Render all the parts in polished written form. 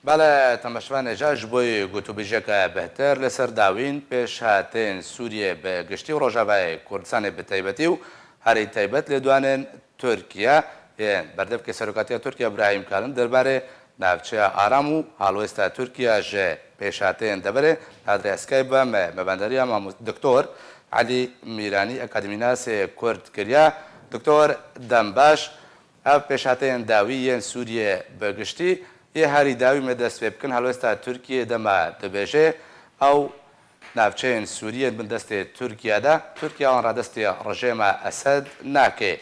بله تماشوان جاش بوی گوتو بیجک بهتر لسر داوین پیش هاتین سوریه به گشتی و روژاوای کردستان به تایبەتی و هەری تایبەت لێدوانن تورکیا بەردەف کە سەرۆکاتی تورکیا ابراهیم کالن دەربارەی ناوچەیە ئارام و هەڵوێستا تورکیا ژێ پێشهاتەیەن دەبەرێ ئادرێسکای بە مەبەندەریە دکتۆر علی میرانی ئەکادمیناسێ کورد کردیا دکتۆر دەمباش ئەو پێشهاتەیەن داوی یەن سووریە بەگشتی یە هەری داوی مەدەست پێ بکەن هەڵوێستا تورکیە دەما دەبێژێ ئەو ناوچەیەن سووریە بندەستێ تورکیادا تورکیاوان ڕادەستی ڕژێمە ئەسەد ناکێ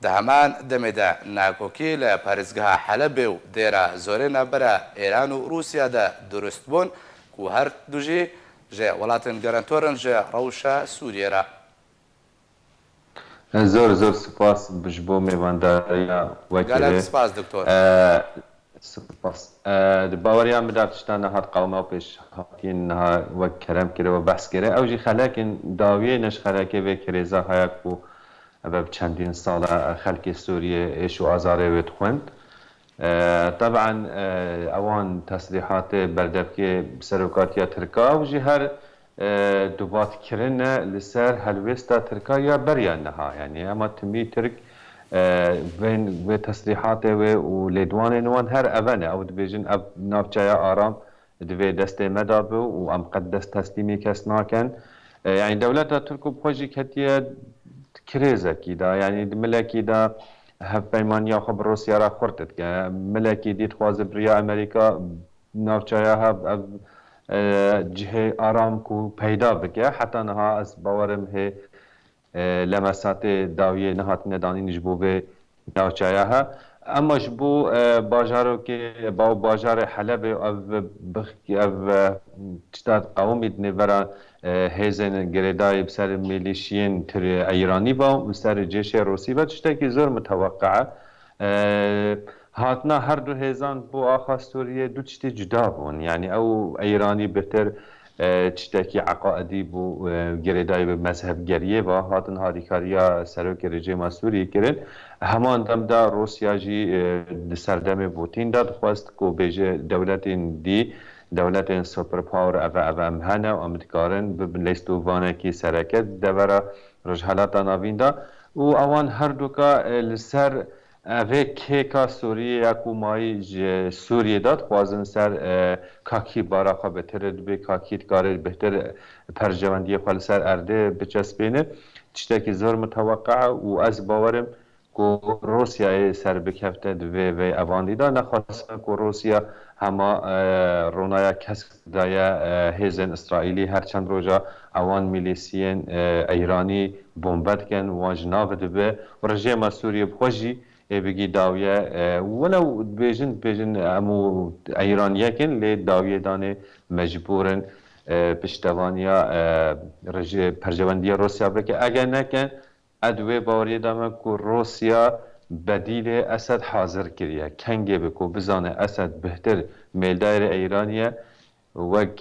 دە هەمان دەمێدا ناکۆکی لە پارێزگەها حەلەبێ و دێرە زۆرێ نابەرە ئێران و رووسیادا دروست بوون و هەر دوژی ژێ وڵاتن گەرانتۆرن ژێ ڕەوشە سووریێرە زۆر سپاس بش بۆ میێوانداریە گەلە سپاس دکتۆر سپاس باوەریان بدا تشتانە هەر قەڵما و پێش هاتین وەک کەرەم کردەوە بەس کرێ ئەوژی خەلاکن داویە نەش خەلاکێ بێ کرێزا هەیەک و ئەبە چەندین ساڵە خەلکی سووریە ئێش و ئازارێ وێت خوێند طبعا ئەوان تەسلیحاتێ بەردەبکێ سەرۆکاتیە ترکا وژی هەر دووباتکردنە لەسەر هەلوێستا ترکا یا بەریان نەها یعنی ئەمە تمی ترک وێ تەسلیحاتێ وێ و لێدوانێنوان هەر ئەڤەنە ئەو دەبێژن ئەو ناوچەیە ئارام divê destê me da bû û em qet dest teslîmî kes nakin yani dewleta Tirk û xwe jî ketiye kirêzekî da yani di milekî da hevpeymaniya xwe bi Rûsya re xurt dike milekî dî dixwaze biriya Amerîka navçeya hev ev cihê aram ku peyda bike heta niha ez bawerim hê lemesatê dawiyê nehatine danîn ji bo vê navçeya he اما ji bo bajarokê baw bajarê Helebê ev tişta qewmî dinêvera hêzên girêdayî bi ser milîşiyên Îranî ba bi ser cêşê Rûsî ve tiştekî zor miteweqe hatina her du hêzan bo axa Sûriyê du tiştê cuda bûn yani ew Îranî bêhtir tiştekî eqaidî bû girêdayî bi mezhebgeriyê ve hatin hadîkariya serokê rejîma Sûriyê kirin heman demda Rûsya jî di ser demê Putin de dixwest ku bêje dewletên dî dewletên superpower ev em hene û em dikarin bibin lêstûvanekî sereket devera rojhelata navîn de û ewan her duka li ser evê kêka Sûriyê ku mayî ji Sûriyê de dixwazin ser kakî bara xwe betir dibe kakî dikarê bêhtir percevendiyê xwe li ser erdê biçespêne tiştekî zor miteweqe û ez bawerim ku Rûsyayê ser bikefte divê vê evandî de nexwazin ku Rûsya hema ronaya kesk daye hêzên İsraîlî her çend roja ewan milîsiyên Îranî bombe dikin wan ji navê dibe û rejêma Sûriyê bi xwe jî bigî dawiye welew dibêjin em û Îraniyekin lê dawiyê danê mecbûrin piştevaniya percevendiya Rûsya bike eger nekin ed wê baweriyê dame ku Rûsya bedîlê Esed hazir kiriye kengê bi ku bizane Esed bihtir mêldayê Îraniye wek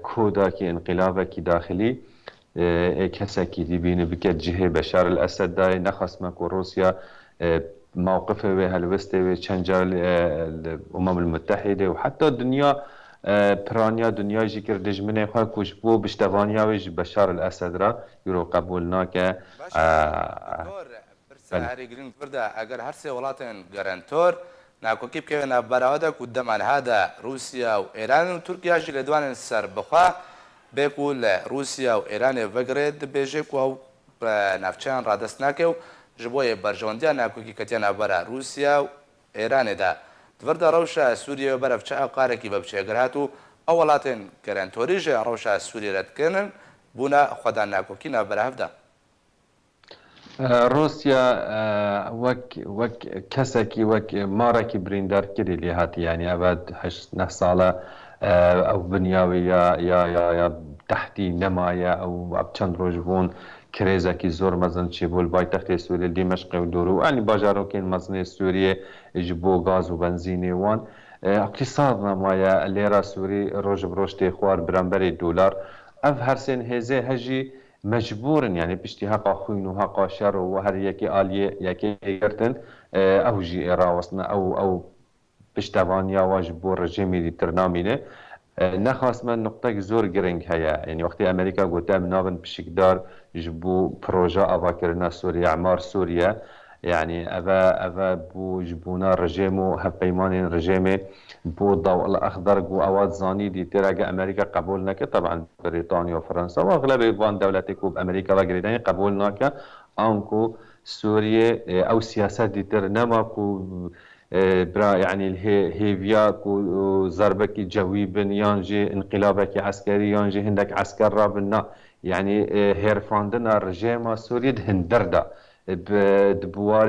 kodakî înqilabekî daxilî kesekî dibîne bike cihê Beşar el Esed dayê nexwestme ku Rûsya موقفه و هلوسته و چند جال امم المتحده و حتی دنیا پرانیا دنیا جی کرد دجمنه خواه کش بو بشتوانیا و بشار الاسد را یورو قبول ناکه هەری گرنگ بردا ئەگەر هەرسێ وڵاتێن گەرانتۆر ناکۆکی بکەوێنە بەراوەدا و دەمان هادا رووسیا و ئێران و تورکیاشی لە دوانن سەر بخوا بێک و لە رووسیا و ئێرانێ بەگرێت دەبێژێک و ئەو ناوچەیان ڕادەست ناکێ و ji bo yê berjewendiya nakokî ketiya navbera Rûsya û Îranê de divirda rewşa Sûriyê ve berev çaqa qarekî vebçêgir hat û ew welatên gerentûrî ji rewşa Sûriyê re dikinin bûna xwedan nakokî navbera hev de Rûsya wek kesekî wek marekî birîndar kirî lê hatî yani ev heşt neh sala ew binyawê ya tehtî nemaye ew çend roj bûn کرێزێکی زۆر مەزن چێ بۆ پایتەختê Sûriyê Dîmeşqê û Dûrû anî bajarokên mezinê Sûriyê ji bo gaz û benzînê wan iqtîsad nemaye lêra Sûrî roj bi roj tê xwar biremberê dolar ev hersên hêzê hejî mecbûrin yani piştî heqa xwîn û heqa şer û her yekê aliyê yekê girtin ew jî ê rawestin ew پشتوانیا واج بو رژیمی دیتر نامینه نخواست من نقطه زور گرنگ هيا يعني وقتی امریکا گوته منابن بشکدار جبو پروژه آواکرنا سوریا اعمار سوریا يعني أبا بو جبونا رجيمو هبيمان رجيمي بو الضوء الأخضر بو أواد زاني دي تراجع أمريكا قبولناك طبعا بريطانيا وفرنسا وأغلب إخوان دولتكو بأمريكا وغيرين قبولناك أنكو سوريا أو سياسات دي تر نماكو برا يعني الهيفيا كو ضربك جوي بن يانجي انقلابك عسكري يانجي هندك عسكر رابنا يعني هيرفاندنا رجيما سوريا هندردا بدبوار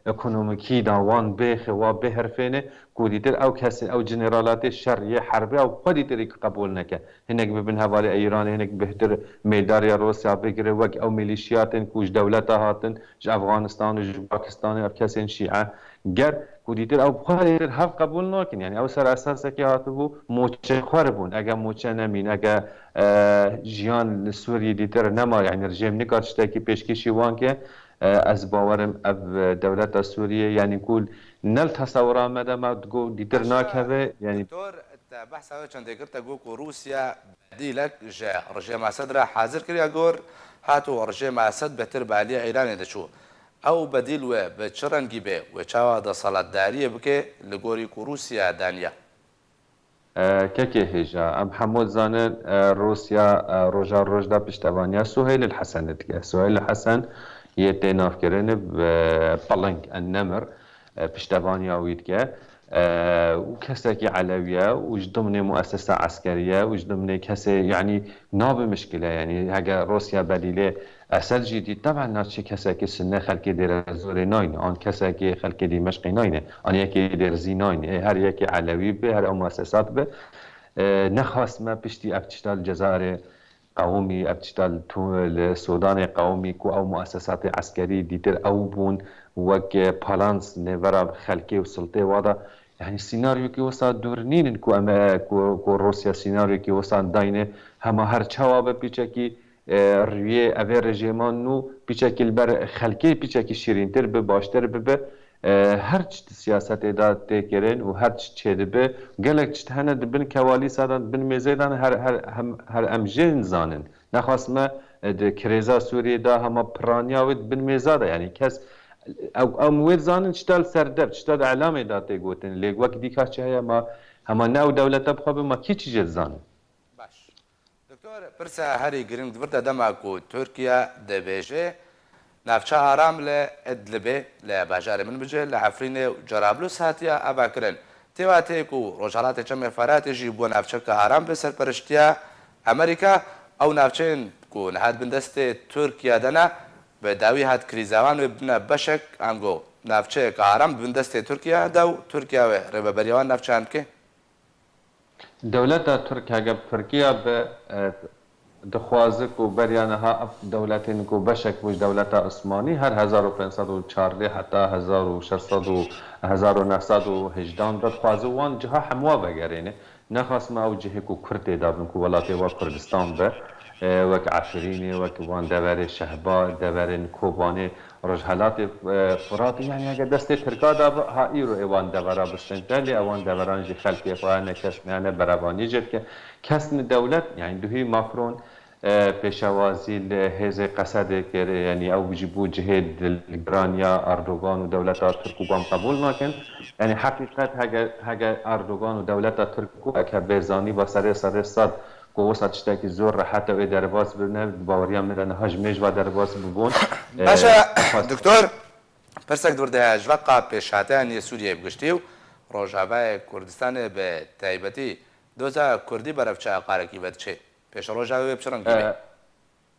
اکونومیکی داوان بخ و بهرفینه کودیتر او کسی او جنرالات شرعی حربی او خودیتری قبول نکه هنگ ببین حوالی ایران هنگ بهتر میداری روسیا بگیره وک او میلیشیات کوش دولت هاتن ج افغانستان و ج پاکستان او کسی شیعه گر کودیتر او خودیتر هف قبول نکن یعنی او سر اساس که هاتبو موچه خوربون اگه موچه نمین اگه جیان سوری دیتر نما یعنی رژیم نکارشته کی پیشکشی وان که از باورم اب دولت سوریه يعني نقول نل تصور مدى ما تقول ديترناك هذا يعني دكتور بحث هذا كان ذكرت أقول روسيا بديلك جاء رجيم أسد راح حاضر كريا جور هاتو رجيم أسد بتربى عليه إيران دشو أو بديل و بتشرن جيبه وشوا ده صلاة دارية بك لجوري روسيا دانيا كيكي هجا ام حمود زانن روسيا روجا روجدا بشتوانيا سهيل الحسن سهيل الحسن يتناف كرن بلنك النمر بشتوانيا ويدكا وكساكي علوية وش ضمن مؤسسة عسكرية وش ضمن كسي يعني ناب مشكلة يعني هاجا روسيا بديلة أسل جديد طبعا ناتشي كساكي سنة خلقي دير زوري ناين آن كساكي خلقي دي مشقي ناين آن يكي دير زي ناين هر يكي علوي به هر مؤسسات به نخواست ما بشتي أبتشتال الجزائر قومي ابتشتال السودان قومي كو او مؤسسات عسكري ديتر او بون وك بالانس نيفرا خلقي وسلطي وادا يعني السيناريو كي وصل دورنين كو روسيا سيناريو كي وصل داينه هما هر جواب بيچكي رويه اوه رژیمان نو پیچکی البر خلقی پیچکی شیرینتر به باشتر به هر چت سیاست اداد تکرین و هر چت چه به گلک چت هنه دبن کوالی سادن بن میزیدان هر امجین زانن نخواست ما کریزا سوریه دا هما پرانیا ود بن میزاده یعنی کس او موید زانن چتال سردب چتال اعلام اداد تگوتن لیگ وقت دیکا چه هیا ما هما نو دولت بخواب ما کی چیز زانن دكتور برسا هاري جرين دبرتا دماكو تركيا دبيجي نافشا هرام لإدلبي لباجار من بجي لعفرين جرابلس هاتيا أباكرن تيواتيكو روجالاتي چم فراتي جيبو نافشا هرام بسر پرشتيا أمريكا أو نافشين كو نهاد بندست تركيا دنا بداوي هاد كريزاوان وبنا بشك أنغو نافشا هرام بندست تركيا داو تركيا وربابريوان نافشان كي دولت ترکیه به دخوازک و بریانها دولتین کو بشک وش دولت عثمانی هر 1514 حتی 1600 و 1918 داد خوازه وان جها حموا بگرینه نخواست ما او جهه کو کرد دادن کو ولاتی و کردستان به وک عفرینی وک وان دور شهبا دورن کوبانی رجحلات فرات يعني اگر دست ترکا دا ها ایرو ایوان دورا بستنتلی ایوان دوران جی خلقی خواه کسن یعنی برابانی جد که کسن دولت يعني دوهی ماکرون پیشوازی لحیز قصد که يعني او بجیبو جهد الگرانیا اردوغان و دولت ترکو قام قبول ناکن يعني حقیقت هگه اردوغان و دولت ترکو اکه بیزانی با سر صد قوة تشتكي زور حتى إذا باز بنا باوريا من هجمش و درباز ببون باشا دكتور برسك دور ده جوقا بشاتان سوريا بگشتيو روجاوای کردستان به تایبتی دوزا کردی برفچه قارکی بدچه پیش روجاوی بچرنگی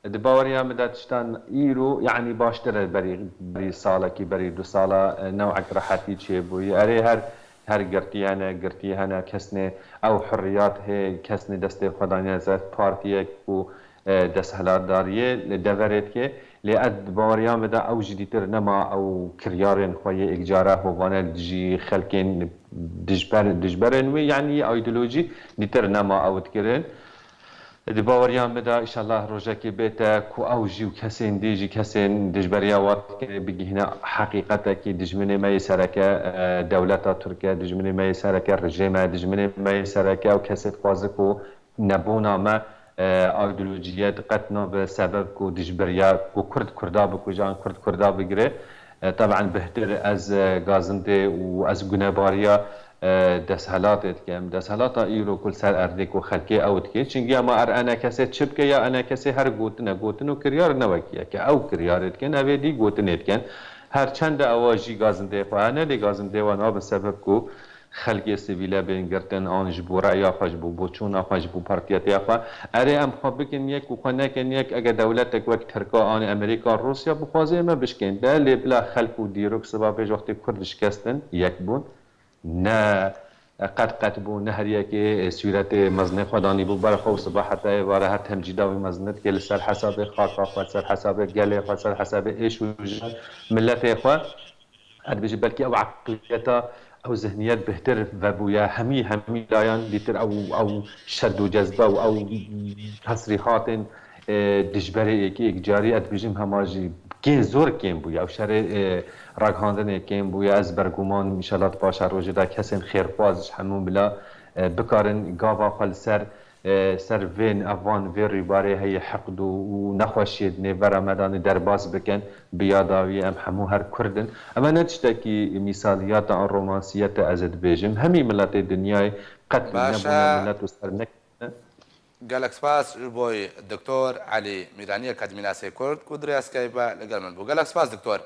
دباوريا مداتشتان ايرو يعني باشتر بري سالكي بري دو سالا نوعك راحتي تشي بوي اري هر گرتی هنه کسنه او حریات هی کسنه دست خدانیه زد پارتیه و دست هلاداریه لدورت که لعد باوريا مدا او جديتر نما او كريارن خويه اجاره هوانه دجي خلقين دجبرن وي يعني ايديولوجي ديتر نما او تكرن دی باوریان بدا ایشالله روزکی بیت کو اوجی و کسین دیجی کسین دجبریا وقت که بگیهنا حقیقتا که دجمنه مای سرکه دولتا ترکیه دجمنه مای سرکه رژیم دجمنه مای سرکه و کسید خوازه کو نبونا ما ایدئولوژیات قطنا به سبب کو دجبریا کو کردا بکو جان کردا بگیره طبعا بهتر از گازنده و از گناباریا دسهلات اتكام دسهلات ايرو كل سر اردك وخلكي اوت كي چنگي اما ار انا كسه چبك يا انا كسه هر گوتن و كريار نوكيا که او كريار اتكن اوي دي گوتن اتكن هر چند اواجي گازنده فانا دي گازنده وانا بسبب کو خلقی سیویلا بین گرتن آنج بو رأی آخاش بو چون آخاش بو پارتیات آخا اره ام خابکن یک و خنکن یک اگه دولتک وقت ترکا آن امریکا روسیا بخوازه ما بشکن ده لبلا خلق و دیروک سبابه وقتی کردش کستن یک بون نه قد بو نهریه که صورت مزنه خدانی بو بر خو صباح حتی واره هر تمجیدا و مزنت که لسر حساب خاطا خود سر حساب گله خود سر حساب ایش و ملت خو هر بيجي بلكي او عقليتها او ذهنيات بهتر وبويا همي لايان ديتر او شد وجذبه او تصريحات دجبري كي اجاري اد بيجم هماجي كين زور كين بويا او شر راغاندن كين بويا از برگومان ان شاء الله باشه روزه دا کسن خیرخواز همون بلا بکارن گاوا خال سر وین افوان وی ریباره هی حقد و نخوشید نور مدان درباز بکن بیاداوی ام همو هر کردن اما نتشتاکی مثالیات آن رومانسیت ازد بیجم همی ملت دنیای قتل نبونه ملت و سر نکن گلک سپاس بوی دکتور علی میرانی اکادمی ناسی کرد کدری اسکایبا لگل من بو گلک سپاس دکتور